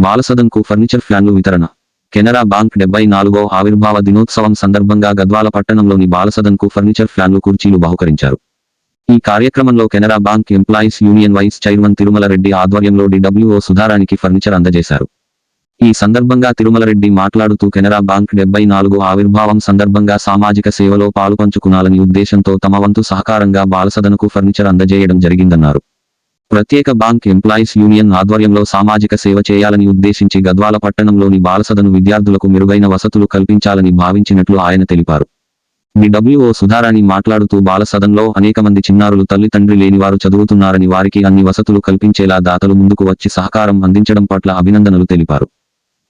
బాలసదన్కు furniture ఫ్యాన్లు వితరణ. Canara bank 74వ ఆవిర్భావ దినోత్సవం సందర్భంగా గద్వాల పట్టణంలోని బాలసదన్కు ఫర్నిచర్ ఫ్యాన్లు కుర్చీలు బహుకరించారు. ఈ కార్యక్రమంలో Canara bank employees union vice chairman Tirumalareddy ఆధ్వర్యంలో డిడబ్ల్యూఓ సుధారానికి ఫర్నిచర్ అందజేశారు. ఈ సందర్భంగా తిరుమలరెడ్డి మాట్లాడుతూ కెనరా బ్యాంక్ 74 ఆవిర్భావం సందర్భంగా సామాజిక సేవలో పాలుపంచుకునాలని ఉద్దేశంతో తమ వంతు సహకారంగా బాలసదన్కు ఫర్నిచర్ అందజేయడం జరిగిందన్నారు. ప్రత్యేక బ్యాంక్ ఎంప్లాయీస్ యూనియన్ ఆధ్వర్యంలో సామాజిక సేవ చేయాలని ఉద్దేశించి గద్వాల పట్టణంలోని బాలసదను విద్యార్థులకు మెరుగైన వసతులు కల్పించాలని భావించినట్లు ఆయన తెలిపారు. డిడబ్ల్యూఓ సుధారాణి మాట్లాడుతూ బాలసదన్లో అనేక మంది చిన్నారులు తల్లిదండ్రి లేనివారు చదువుతున్నారని వారికి అన్ని వసతులు కల్పించేలా దాతలు ముందుకు వచ్చి సహకారం అందించడం పట్ల అభినందనలు తెలిపారు.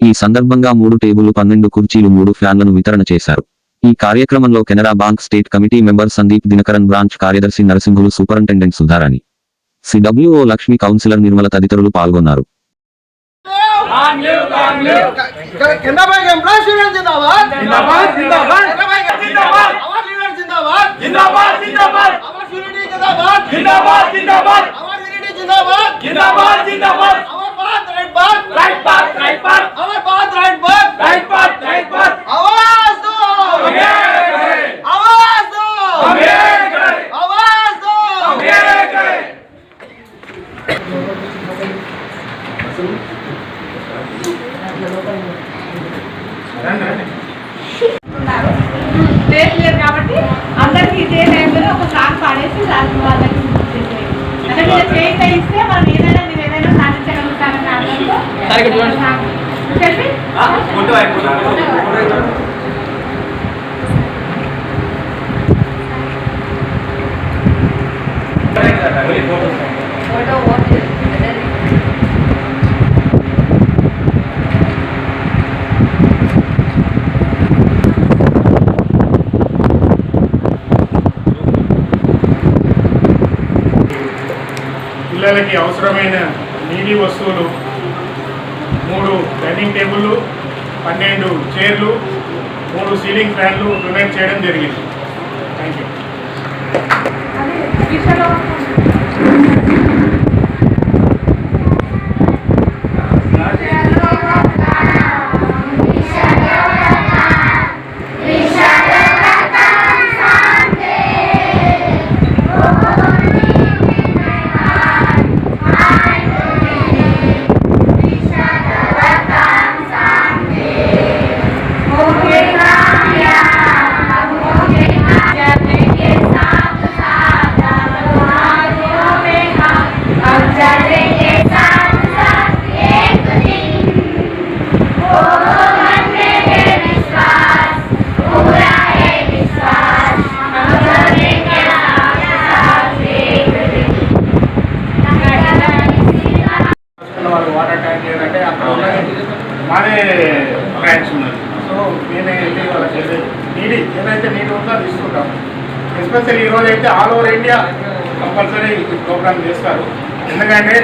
ఈ సందర్భంగా 3 టేబుళ్లు 12 కుర్చీలు 3 ఫ్యాన్లను వితరణ చేశారు. ఈ కార్యక్రమంలో Canara bank state committee member Sandeep Dinakaran, branch కార్యదర్శి Narasimhulu, superintendent Sudharani, CWO Lakshmi, councillor Nirmala తదితరులు పాల్గొన్నారు. లేదు కాబట్టి అందరికి ఇదే టైంలో ఒక సాంగ్ పాడేసి వాళ్ళకి అంటే మీరు చేయిత ఇస్తే మనం ఏదైనా మీరు ఏదైనా సాధించగలుగుతారని అర్థంతో చెప్పి పిల్లలకి అవసరమైన నీటి వస్తువులు 3 డైనింగ్ టేబుల్, 12 చైర్లు, 3 సీలింగ్ ఫ్యాన్లు డొనేట్ చేయడం జరిగింది. Thank you. వాటర్ ట్యాంక్ లేదంటే అక్కడ మాదే బ్రాంచ్ ఉన్నది. సో నేనే వెళ్ళి వాళ్ళకి ఏదైతే నీటి ఉందో అది ఇస్తుంటాం. ఎస్పెషల్లీ ఈరోజు అయితే ఆల్ ఓవర్ ఇండియా కంపల్సరీ ఈ ప్రోగ్రామ్ చేస్తారు. ఎందుకంటే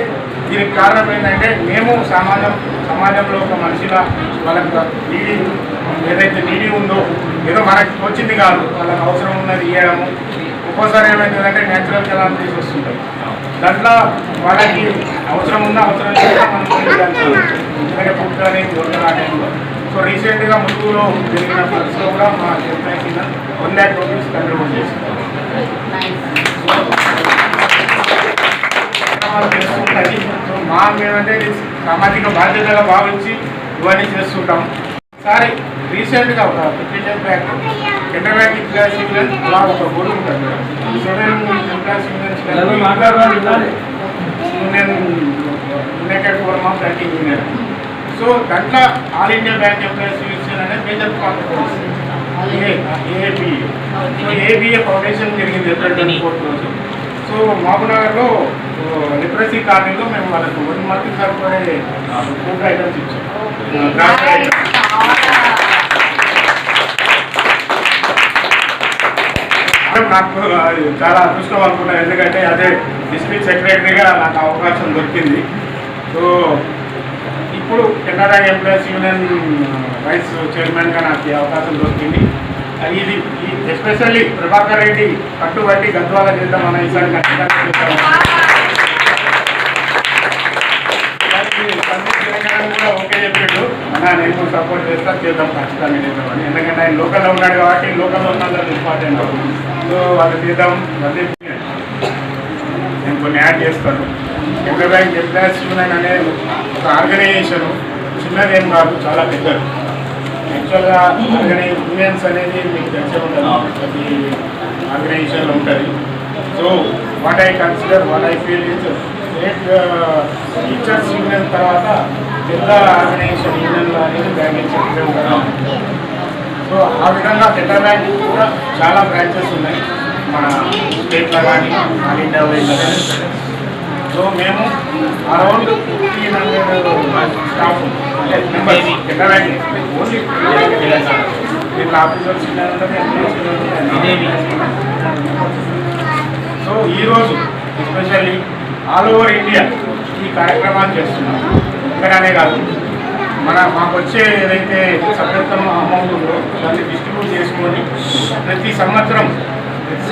దీనికి కారణం ఏంటంటే మేము సమాజంలో ఒక మనిషిగా వాళ్ళకి ఏదైతే నీడి ఉందో ఏదో మనకి వచ్చింది కాదు, వాళ్ళకి అవసరం ఉన్నది ఇవ్వడము. ఒక్కోసారి ఏమైందంటే న్యాచురల్ కెలామిటీస్ వస్తుంటాయి, దాంట్లో వాళ్ళకి అవసరం ఉందా అవసరం లేదా మనం ఎందుకంటే ఫుడ్ కానీ దొరకదు ఆ టైంలో. సో రీసెంట్గా ములుగులో జరిగిన ఫ్లడ్స్లో కూడా మా ఎంప్లాయ్ కింద 1 lakh రూపీస్ కంట్రిబ్యూట్ చేస్తున్నారు. చేస్తుంటుంది. సో మేమంటే సామాజిక బాధ్యతగా భావించి ఇవన్నీ చేస్తుంటాం. సరే రీసెంట్గా ఒక 15 days back Canara bank employees union అలా ఒక బోర్డు ఉంటుంది. 7 employees union united forum of banking union. So దాంట్లో all India bank employees union అనేది major conference ABA. So ABA foundation జరిగింది ఏప్రిల్ 24 రోజు. సో మహబూబ్నగర్లో లిటరసీ కాలనీలో మేము వాళ్ళకు 1 month సరిపడే ఫుడ్ ఐటమ్స్ ఇచ్చాం. నాకు చాలా అదృష్టం అనుకున్నాను, ఎందుకంటే అదే డిస్ట్రిక్ట్ సెక్రటరీగా నాకు అవకాశం దొరికింది. సో ఇప్పుడు కెనరా ఎంప్లాయీస్ యూనియన్ వైస్ చైర్మన్గా నాకు ఈ అవకాశం దొరికింది. ఇది ఎస్పెషల్లీ ప్రభాకర్ రెడ్డి కట్టుబట్టి గద్వాల చేద్దాం అన్న ఈసారి ఖచ్చితంగా కూడా నేను కూడా సపోర్ట్ చేస్తా, చేద్దాం ఖచ్చితంగా చేద్దామని. ఎందుకంటే ఆయన లోకల్లో ఉన్నాడు కాబట్టి లోకల్లో ఉన్నందుకు ఇంపార్టెంట్. సో వాళ్ళు చేద్దాం, వాళ్ళు నేను కొన్ని యాడ్ చేస్తాను. కెనరా బ్యాంక్ ఎంప్లాయీస్ యూనియన్ అనే ఒక ఆర్గనైజేషన్ చిన్నదేం కాదు, చాలా పెద్దది. యాక్చువల్గా యూనియన్స్ అనేది మీకు తెలిసే ఉంటుంది, ప్రతి ఆర్గనైజేషన్లో ఉంటుంది. So what I consider, what I feel is state teachers union తర్వాత పెద్ద ఆర్గనైజేషన్ యూనియన్లో అనేది బ్యాంకింగ్ సెక్టర్ ఉంటుంది. సో ఆ విధంగా కెనరా బ్యాంక్ కూడా చాలా బ్రాంచెస్ ఉన్నాయి మన స్టేట్లో కానీ ఆల్ ఇండియా వైజ్ కానీ. సో మేము అరౌండ్ 1500 స్టాఫ్ అంటే మెంబర్స్ కెనరా బ్యాంక్ ఓన్లీ దీంట్లో ఆఫీసర్స్ సో ఈరోజు ఎస్పెషల్లీ ఆల్ ఓవర్ ఇండియా ఈ కార్యక్రమాలు చేస్తున్నాం. ఇక్కడనే కాదు, మాకు వచ్చే ఏదైతే సభ్యత్వం అమౌంట్ ఉందో దాన్ని డిస్ట్రిబ్యూట్ చేసుకొని ప్రతి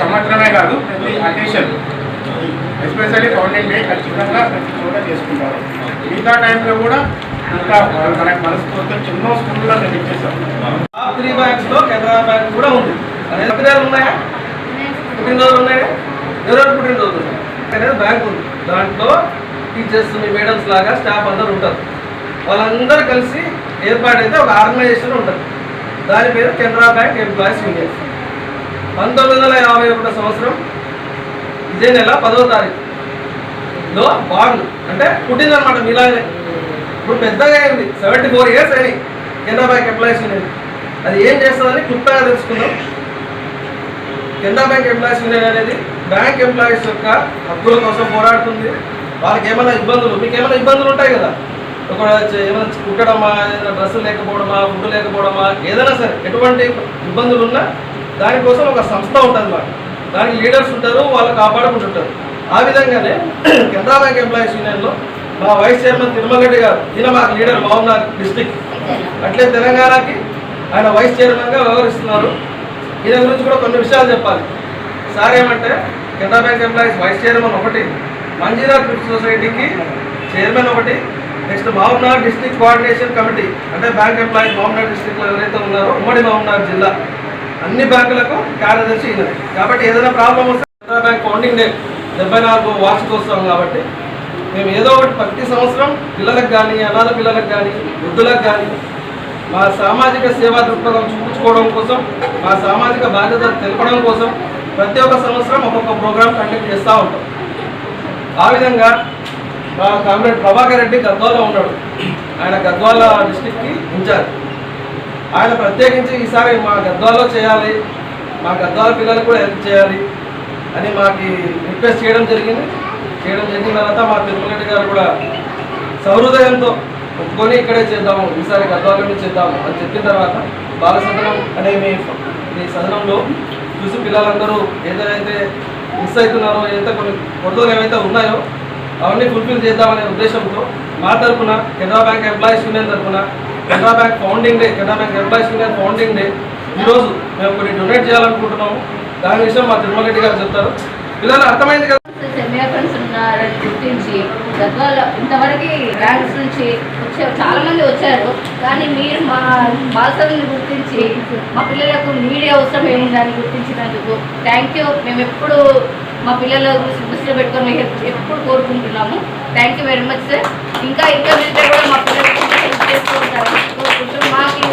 సంవత్సరమే కాదు, ప్రతి అకేషన్ ఎస్పెషల్లీ ఫౌండింగ్ డే ఖచ్చితంగా ప్రతి చోట చేసుకుంటారు. మిగతా టైంలో కూడా ఇంకా మనకు మనస్ఫూర్తి ఎన్నో స్కూల్లో మేము ఇచ్చేస్తాం. 3 బ్యాంక్స్లో కెనరా బ్యాంక్ కూడా ఉంది. పుట్టినరోజులు ఉన్నాయా? పుట్టినరోజులు ఉన్నాయా? ఎవరెవరు పుట్టినరోజులు అనేది బ్యాంక్ ఉంది. దాంట్లో టీచర్స్, మీ మేడమ్స్ లాగా స్టాఫ్ అందరూ ఉంటారు. వాళ్ళందరూ కలిసి ఏర్పాటైతే ఒక ఆర్గనైజేషన్ ఉంటుంది. దాని పేరు కెనరా బ్యాంక్ ఎంప్లాయీస్ యూనియన్. 1951 సంవత్సరం ఇదే నెల 10వ తారీఖులో బాండ్ అంటే పుట్టిందనమాట. మీలాగే ఇప్పుడు పెద్దగా అయింది, 74 ఇయర్స్ అయినాయి కెనరా బ్యాంక్ ఎంప్లాయీస్ యూనియన్. అది ఏం చేస్తుందని క్లుప్తంగా తెలుసుకుందాం. కెనరా బ్యాంక్ ఎంప్లాయీస్ యూనియన్ అనేది బ్యాంక్ ఎంప్లాయీస్ యొక్క హక్కుల కోసం పోరాడుతుంది. వాళ్ళకి ఏమైనా ఇబ్బందులు, మీకు ఏమైనా ఇబ్బందులు ఉంటాయి కదా, ఒక ఏమైనా కుట్టడమా, ఏదైనా డ్రెస్సులు లేకపోవడమా, ఫుడ్ లేకపోవడమా, ఏదైనా సరే ఎటువంటి ఇబ్బందులు ఉన్నా దానికోసం ఒక సంస్థ ఉంటుంది అన్నమాట. దానికి లీడర్స్ ఉంటారు, వాళ్ళు కాపాడుకుంటుంటారు. ఆ విధంగానే కెనరా బ్యాంక్ ఎంప్లాయీస్ యూనియన్లో మా వైస్ చైర్మన్ తిరుమల రెడ్డి గారు, ఈయన మాకు లీడర్ మహబూబ్నగర్ డిస్టిక్, అట్లే తెలంగాణకి ఆయన వైస్ చైర్మన్గా వ్యవహరిస్తున్నారు. ఈయన గురించి కూడా కొన్ని విషయాలు చెప్పాలి. సార్ ఏమంటే Canara bank employees vice chairman ఒకటి, మంజీరా థ్రిఫ్ట్ సొసైటీకి చైర్మన్ ఒకటి, next Mahabubnagar district coordination committee అంటే బ్యాంక్ ఎంప్లాయీస్ మహబూబ్నగర్ డిస్ట్రిక్ట్లో ఎవరైతే ఉన్నారో ఉమ్మడి మహబూబ్నగర్ జిల్లా అన్ని బ్యాంకులకు కార్యదర్శి అయినది. కాబట్టి ఏదైనా ప్రాబ్లం వస్తే కెనరా బ్యాంక్ ఫౌండింగ్ డే 74వ వార్షికోత్సవం కాబట్టి మేము ఏదో ఒకటి ప్రతి సంవత్సరం పిల్లలకు కానీ, అనాథ పిల్లలకు కానీ, వృద్ధులకు కానీ మా సామాజిక సేవా దృక్పథం చూపించుకోవడం కోసం, మా సామాజిక బాధ్యత తెలపడం కోసం ప్రతి ఒక్క సంవత్సరం ఒక్కొక్క ప్రోగ్రాం కండక్ట్ చేస్తూ ఉంటాం. ఆ విధంగా మా కామ్రేడ్ ప్రభాకర్ రెడ్డి గద్వాల్లో ఉన్నాడు. ఆయన గద్వాల డిస్టిక్కి ఇన్ఛార్జ్. ఆయన ప్రత్యేకించి ఈసారి మా గద్వాల్లో చేయాలి, మా గద్వాల పిల్లలకు కూడా హెల్ప్ చేయాలి అని మాకు రిక్వెస్ట్ చేయడం జరిగిన తర్వాత మా తిరుమల రెడ్డి గారు కూడా సహృదయంతో ఒప్పుకొని ఇక్కడే చేద్దాము, ఈసారి గద్వాలలోనే చేద్దాము అని చెప్పిన తర్వాత బాలసదనం అనే మీ సదనంలో చూసి పిల్లలందరూ ఏదైతే మిస్ అవుతున్నారో, ఏదైతే కొన్ని కొరతలు ఏవైతే ఉన్నాయో అవన్నీ ఫుల్ఫిల్ చేద్దామనే ఉద్దేశంతో మా తరఫున కెనరా బ్యాంక్ ఎంప్లాయీస్ యూనియన్ తరఫున Canara bank founding day, Canara bank employees union founding day ఈరోజు మేము కొన్ని డొనేట్ చేయాలనుకుంటున్నాము. దాని విషయం మా తిరుమల రెడ్డి గారు చెప్తారు. పిల్లలు అర్థమైంది కదా. సెమినార్స్ ఉన్నారని గుర్తించి గద్వాల ఇంతవరకు బ్యాంక్స్ నుంచి చాలా మంది వచ్చారు. కానీ మీరు మా బాలసదన్ని గుర్తించి మా పిల్లలకు మీడియా అవసరం ఏముందని గుర్తించినందుకు థ్యాంక్ యూ. మేము ఎప్పుడు మా పిల్లల దృష్టిలో పెట్టుకొని ఎప్పుడు కోరుకుంటున్నాము. Thank you very much sir. ఇంకా వెళ్తే కూడా మా పిల్లలకు హెల్ప్ చేస్తూ ఉంటారు కోరుకుంటున్నాం. మాకు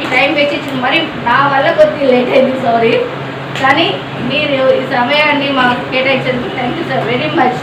ఈ టైం వెచ్చింది, మరి నా వల్ల కొద్దిగా లేట్ అయింది, సారీ. కానీ మీరు ఈ సమయాన్ని మాకు కేటాయించినందుకు thank you sir very much.